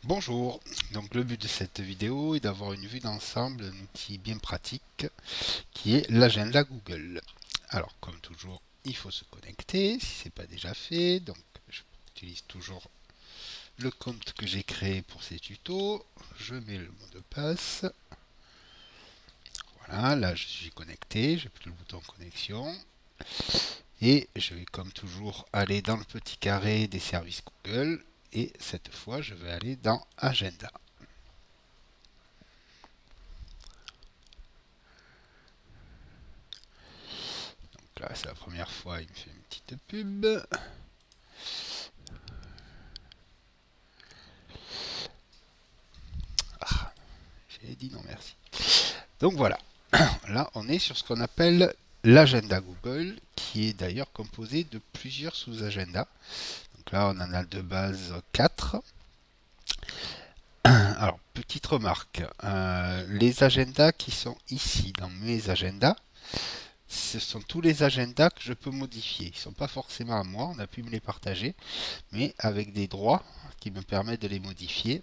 Bonjour, donc le but de cette vidéo est d'avoir une vue d'ensemble d'un outil bien pratique qui est l'agenda Google. Alors comme toujours, il faut se connecter si ce n'est pas déjà fait. Donc j'utilise toujours le compte que j'ai créé pour ces tutos. Je mets le mot de passe. Voilà, là je suis connecté, j'ai plus le bouton connexion. Et je vais comme toujours aller dans le petit carré des services Google. Et cette fois, je vais aller dans Agenda. Donc là, c'est la première fois, il me fait une petite pub. Ah, j'ai dit non merci. Donc voilà, là on est sur ce qu'on appelle l'agenda Google, qui est d'ailleurs composé de plusieurs sous-agendas. Donc là on en a de base 4. Alors, petite remarque, les agendas qui sont ici dans mes agendas, ce sont tous les agendas que je peux modifier. Ils ne sont pas forcément à moi, on a pu me les partager, mais avec des droits qui me permettent de les modifier.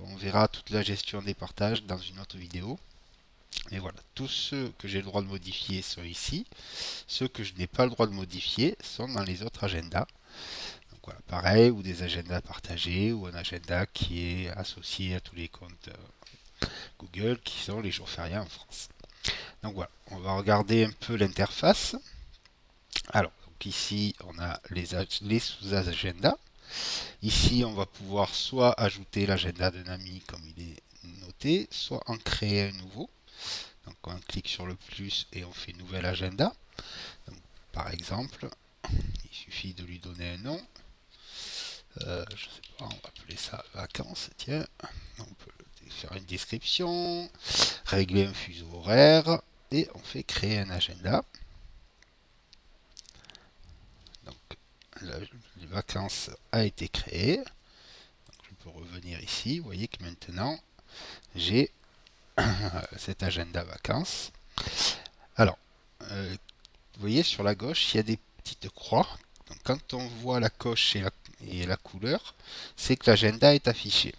On verra toute la gestion des partages dans une autre vidéo. Et voilà, tous ceux que j'ai le droit de modifier sont ici. Ceux que je n'ai pas le droit de modifier sont dans les autres agendas. Donc voilà, pareil, ou des agendas partagés, ou un agenda qui est associé à tous les comptes Google qui sont les jours fériés en France. Donc voilà, on va regarder un peu l'interface. Alors, donc ici, on a les sous-agendas. Ici, on va pouvoir soit ajouter l'agenda d'un ami comme il est noté, soit en créer un nouveau. Donc on clique sur le plus et on fait nouvel agenda. Donc, par exemple, il suffit de lui donner un nom. Je sais pas, on va appeler ça vacances, tiens. On peut faire une description, régler un fuseau horaire et on fait créer un agenda. Donc les vacances a été créé. Donc, je peux revenir ici. Vous voyez que maintenant j'ai cet agenda vacances. Alors, vous voyez sur la gauche, il y a des petites croix. Donc, quand on voit la coche et la couleur, c'est que l'agenda est affiché.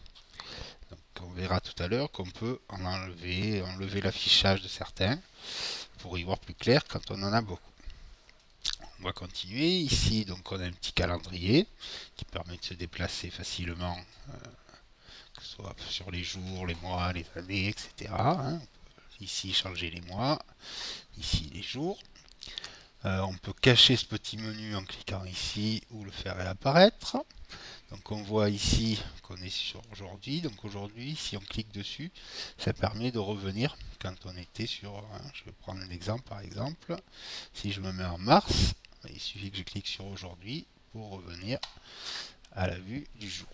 Donc, on verra tout à l'heure qu'on peut enlever l'affichage de certains pour y voir plus clair quand on en a beaucoup. On va continuer. Ici, donc, on a un petit calendrier qui permet de se déplacer facilement, que ce soit sur les jours, les mois, les années, etc. Hein. Ici, changer les mois. Ici, les jours. On peut cacher ce petit menu en cliquant ici ou le faire réapparaître. Donc on voit ici qu'on est sur aujourd'hui. Donc aujourd'hui, si on clique dessus, ça permet de revenir quand on était sur... je vais prendre un exemple par exemple. Si je me mets en mars, il suffit que je clique sur aujourd'hui pour revenir à la vue du jour.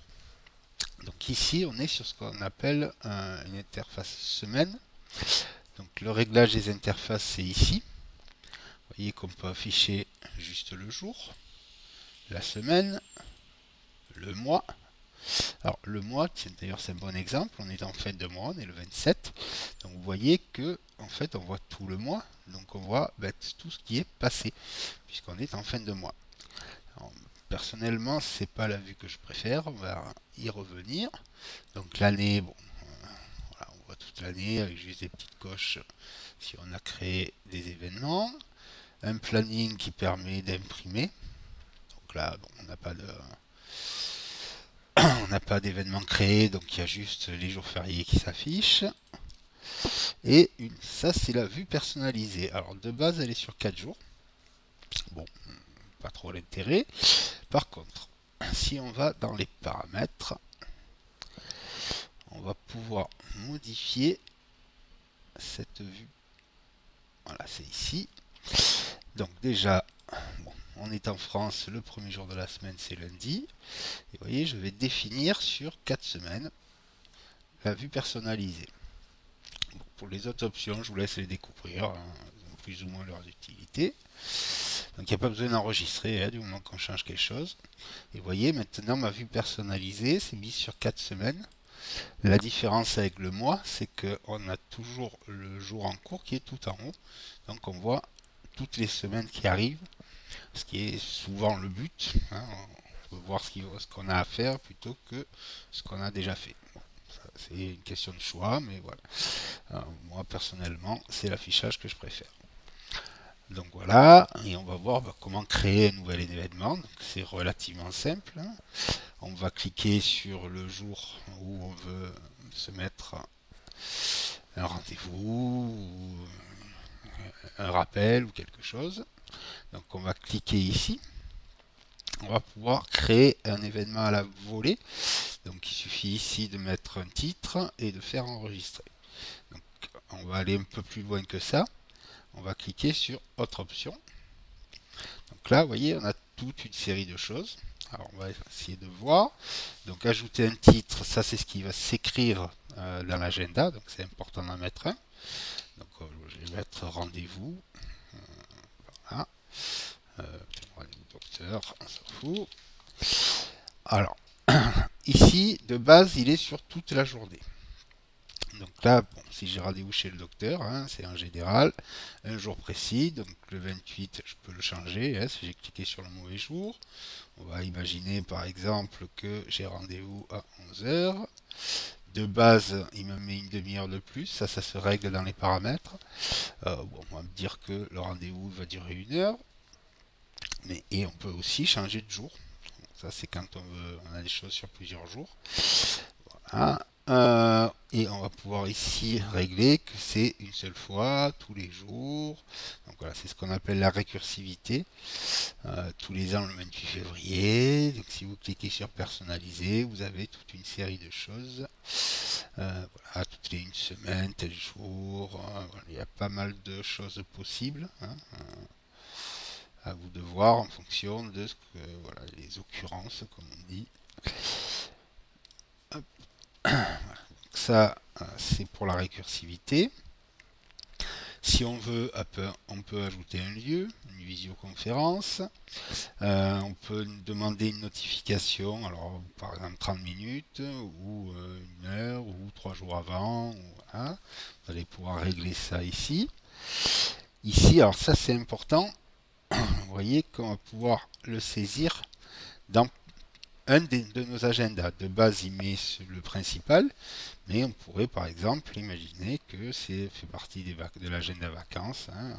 Donc ici, on est sur ce qu'on appelle une interface semaine. Donc le réglage des interfaces, c'est ici. Vous voyez qu'on peut afficher juste le jour, la semaine, le mois. Alors le mois, d'ailleurs c'est un bon exemple, on est en fin de mois, on est le 27. Donc vous voyez que en fait on voit tout le mois, donc on voit tout ce qui est passé, puisqu'on est en fin de mois. Alors, personnellement, c'est pas la vue que je préfère, on va y revenir. Donc l'année, bon, voilà, on voit toute l'année avec juste des petites coches si on a créé des événements. Un planning qui permet d'imprimer. Donc là, bon, on n'a pas d'événement créé, donc il y a juste les jours fériés qui s'affichent. Et ça, c'est la vue personnalisée. Alors de base, elle est sur 4 jours. Bon, pas trop l'intérêt. Par contre, si on va dans les paramètres, on va pouvoir modifier cette vue. Voilà, c'est ici. Donc déjà, bon, on est en France, le premier jour de la semaine, c'est lundi. Et vous voyez, je vais définir sur 4 semaines la vue personnalisée. Bon, pour les autres options, je vous laisse les découvrir, hein, plus ou moins leurs utilités. Donc il n'y a pas besoin d'enregistrer du moment qu'on change quelque chose. Et vous voyez, maintenant ma vue personnalisée, c'est mis sur 4 semaines. La différence avec le mois, c'est qu'on a toujours le jour en cours qui est tout en haut. Donc on voit toutes les semaines qui arrivent, ce qui est souvent le but. Hein. on peut voir ce qu'on a à faire plutôt que ce qu'on a déjà fait. Bon, c'est une question de choix, mais voilà. Moi, personnellement, c'est l'affichage que je préfère. Donc voilà, et on va voir comment créer un nouvel événement. C'est relativement simple, hein. On va cliquer sur le jour où on veut se mettre un rendez-vous, ou un rappel ou quelque chose. Donc on va cliquer ici. On va pouvoir créer un événement à la volée. Donc il suffit ici de mettre un titre et de faire enregistrer. Donc on va aller un peu plus loin que ça. On va cliquer sur autre option. Donc là, vous voyez, on a toute une série de choses. Alors on va essayer de voir. Donc ajouter un titre, ça c'est ce qui va s'écrire dans l'agenda. Donc c'est important d'en mettre un. Donc je vais mettre rendez-vous. Voilà. Rendez-vous docteur, on s'en fout. Alors, ici, de base, il est sur toute la journée. Donc là, bon, si j'ai rendez-vous chez le docteur, hein, c'est en général un jour précis. Donc le 28, je peux le changer, hein, si j'ai cliqué sur le mauvais jour. On va imaginer par exemple que j'ai rendez-vous à 11 heures. De base, il me met une demi-heure de plus. Ça se règle dans les paramètres. Bon, on va me dire que le rendez-vous va durer 1 heure. Et on peut aussi changer de jour. Ça, c'est quand on a des choses sur plusieurs jours. Voilà. Et on va pouvoir ici régler que c'est une seule fois, tous les jours. Donc voilà, c'est ce qu'on appelle la récursivité. Tous les ans le 28 février. Donc si vous cliquez sur personnaliser, vous avez toute une série de choses. Voilà, toutes les 1 semaine, tel jour. Voilà, il y a pas mal de choses possibles, hein, à vous de voir en fonction de ce que, voilà, les occurrences, comme on dit. Hop. Ça, c'est pour la récursivité. Si on veut, on peut ajouter un lieu, une visioconférence. On peut demander une notification, alors par exemple 30 minutes, ou 1 heure, ou 3 jours avant. Voilà. Vous allez pouvoir régler ça ici. Ici, alors ça c'est important, vous voyez qu'on va pouvoir le saisir dans un de nos agendas. De base, il met le principal, mais on pourrait par exemple imaginer que c'est fait partie de l'agenda vacances, hein.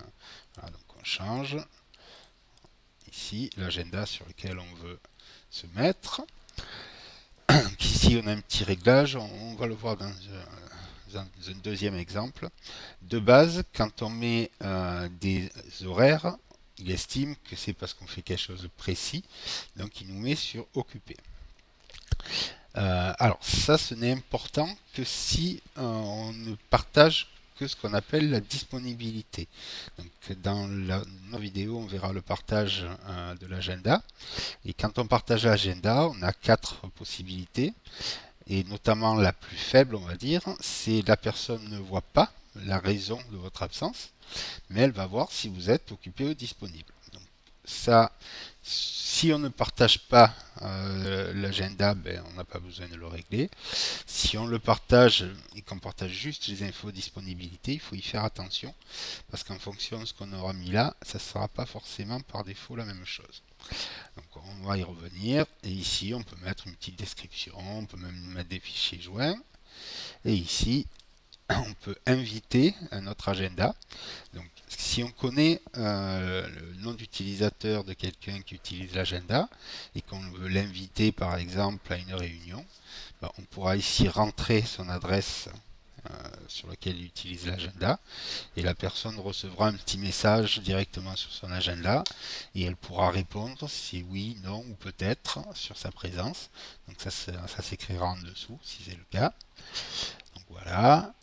Voilà, donc on change ici l'agenda sur lequel on veut se mettre. Donc ici on a un petit réglage, on va le voir dans un deuxième exemple. De base, quand on met des horaires, il estime que c'est parce qu'on fait quelque chose de précis, donc il nous met sur occupé. Alors ça, ce n'est important que si on ne partage que ce qu'on appelle la disponibilité. Donc, dans nos vidéos, on verra le partage de l'agenda. Et quand on partage l'agenda, on a 4 possibilités. Et notamment la plus faible, on va dire, c'est la personne ne voit pas la raison de votre absence, mais elle va voir si vous êtes occupé ou disponible. Donc, ça, si on ne partage pas l'agenda, ben, on n'a pas besoin de le régler. Si on le partage et qu'on partage juste les infos disponibilité, il faut y faire attention parce qu'en fonction de ce qu'on aura mis là, ça ne sera pas forcément par défaut la même chose. Donc on va y revenir et ici on peut mettre une petite description, on peut même mettre des fichiers joints et ici on peut inviter à notre agenda. Donc, si on connaît le nom d'utilisateur de quelqu'un qui utilise l'agenda et qu'on veut l'inviter par exemple à une réunion, ben, on pourra ici rentrer son adresse sur laquelle il utilise l'agenda et la personne recevra un petit message directement sur son agenda et elle pourra répondre si oui, non ou peut-être sur sa présence. Donc ça s'écrira en dessous si c'est le cas. Donc voilà.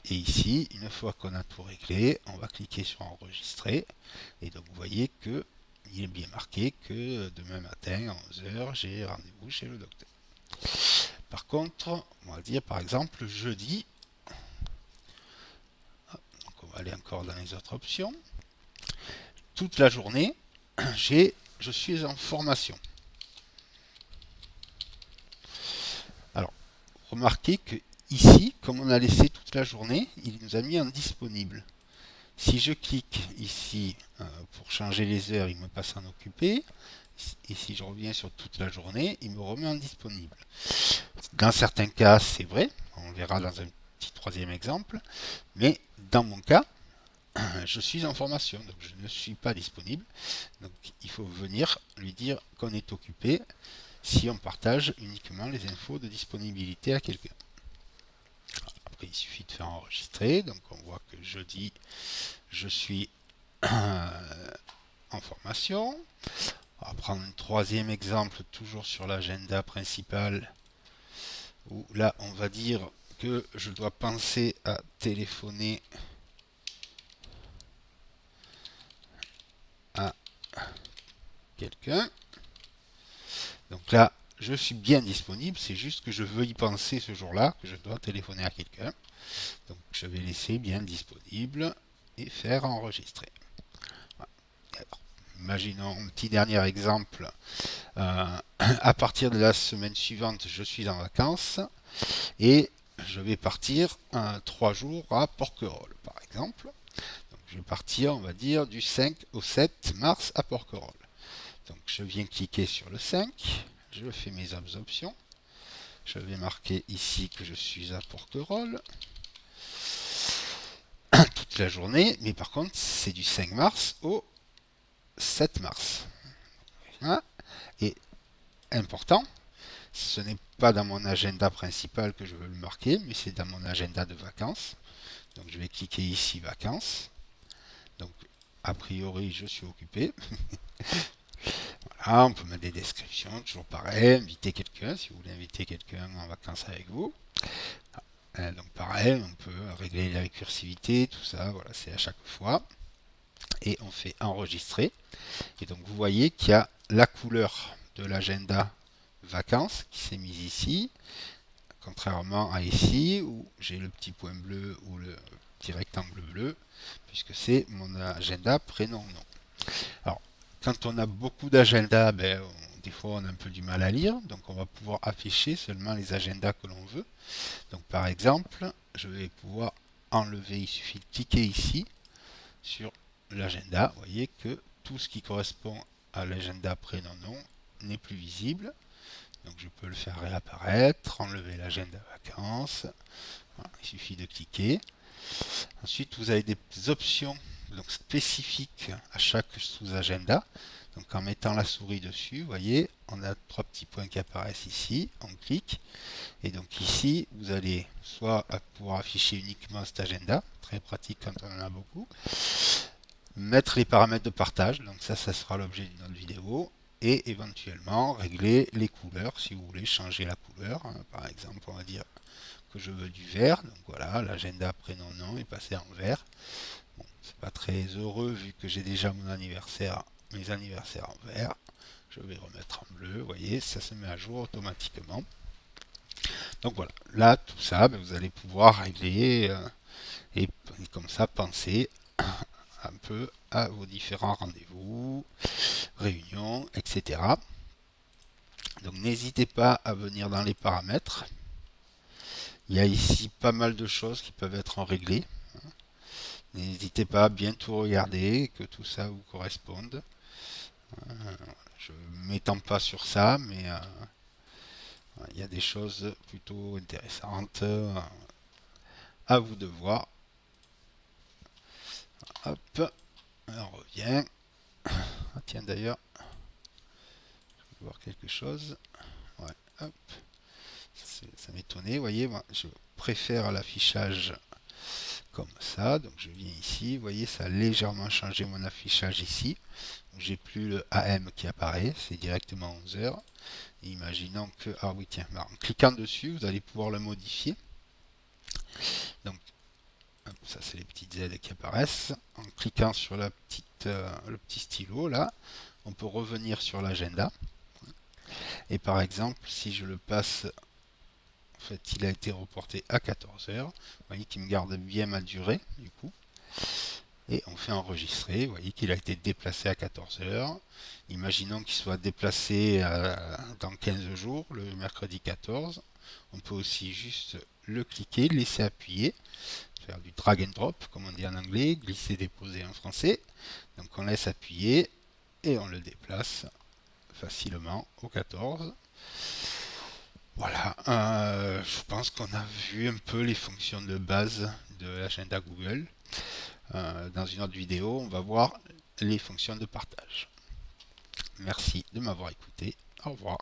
Et ici, une fois qu'on a tout réglé, on va cliquer sur enregistrer. Et donc vous voyez que il est bien marqué que demain matin à 11 heures, j'ai rendez-vous chez le docteur. Par contre, on va dire par exemple jeudi. Donc on va aller encore dans les autres options. Toute la journée, je suis en formation. Alors, remarquez que ici, comme on a laissé toute la journée, il nous a mis en disponible. Si je clique ici pour changer les heures, il me passe en occupé. Et si je reviens sur toute la journée, il me remet en disponible. Dans certains cas, c'est vrai. On verra dans un petit troisième exemple. Mais dans mon cas, je suis en formation, donc je ne suis pas disponible. Donc il faut venir lui dire qu'on est occupé si on partage uniquement les infos de disponibilité à quelqu'un. Après, il suffit de faire enregistrer. Donc on voit que je dis je suis en formation. On va prendre un troisième exemple, toujours sur l'agenda principal, où là on va dire que je dois penser à téléphoner à quelqu'un. Donc là, je suis bien disponible, c'est juste que je veux y penser ce jour-là, que je dois téléphoner à quelqu'un. Donc je vais laisser bien disponible et faire enregistrer. Voilà. Alors, imaginons un petit dernier exemple. À partir de la semaine suivante, je suis en vacances et je vais partir 3 jours à Porquerolles, par exemple. Donc je vais partir, on va dire, du 5 au 7 mars à Porquerolles. Donc je viens cliquer sur le 5, je fais mes options, je vais marquer ici que je suis à Porquerolles toute la journée, mais par contre c'est du 5 mars au 7 mars. Voilà. Et important, ce n'est pas dans mon agenda principal que je veux le marquer, mais c'est dans mon agenda de vacances. Donc je vais cliquer ici vacances. Donc a priori je suis occupé. Voilà, on peut mettre des descriptions, toujours pareil, inviter quelqu'un si vous voulez inviter quelqu'un en vacances avec vous. Donc pareil, on peut régler la récursivité, tout ça, voilà, c'est à chaque fois. Et on fait enregistrer. Et donc vous voyez qu'il y a la couleur de l'agenda vacances qui s'est mise ici, contrairement à ici où j'ai le petit point bleu ou le petit rectangle bleu, puisque c'est mon agenda prénom-nom. Alors, quand on a beaucoup d'agendas, des fois on a un peu du mal à lire, donc on va pouvoir afficher seulement les agendas que l'on veut. Donc par exemple, je vais pouvoir enlever, il suffit de cliquer ici sur l'agenda. Vous voyez que tout ce qui correspond à l'agenda prénom-nom n'est plus visible. Donc je peux le faire réapparaître, enlever l'agenda vacances. Voilà, il suffit de cliquer. Ensuite, vous avez des options donc spécifiques à chaque sous-agenda. Donc en mettant la souris dessus, vous voyez, on a 3 petits points qui apparaissent ici. On clique. Et donc ici, vous allez soit pouvoir afficher uniquement cet agenda, très pratique quand on en a beaucoup, mettre les paramètres de partage, donc ça sera l'objet d'une autre vidéo, et éventuellement régler les couleurs si vous voulez changer la couleur. Par exemple, on va dire que je veux du vert, donc voilà, l'agenda prénom-nom est passé en vert. Bon, c'est pas très heureux vu que j'ai déjà mon anniversaire, mes anniversaires en vert. Je vais remettre en bleu, vous voyez, ça se met à jour automatiquement. Donc voilà, là tout ça, vous allez pouvoir régler et comme ça penser un peu à vos différents rendez-vous, réunions, etc. Donc n'hésitez pas à venir dans les paramètres. Il y a ici pas mal de choses qui peuvent être réglées. N'hésitez pas à bien tout regarder, que tout ça vous corresponde. Je ne m'étends pas sur ça, mais il y a des choses plutôt intéressantes à vous de voir. Hop, on revient. Ah, tiens d'ailleurs, je vais voir quelque chose. Ouais, hop. Ça m'étonnait, vous voyez, moi je préfère l'affichage comme ça. Donc je viens ici, vous voyez, ça a légèrement changé mon affichage ici. J'ai plus le AM qui apparaît, c'est directement 11h. Imaginons que, ah oui tiens, en cliquant dessus, vous allez pouvoir le modifier. Donc hop, ça c'est les petites Z qui apparaissent. En cliquant sur la petite, le petit stylo là, on peut revenir sur l'agenda. Et par exemple, si je le passe, en fait, il a été reporté à 14h. Vous voyez qu'il me garde bien ma durée, du coup. Et on fait enregistrer. Vous voyez qu'il a été déplacé à 14h. Imaginons qu'il soit déplacé dans 15 jours, le mercredi 14. On peut aussi juste le cliquer, le laisser appuyer. faire du drag and drop, comme on dit en anglais, glisser, déposer en français. Donc on laisse appuyer et on le déplace facilement au 14. Voilà, je pense qu'on a vu un peu les fonctions de base de l'agenda Google. Dans une autre vidéo, on va voir les fonctions de partage. Merci de m'avoir écouté. Au revoir.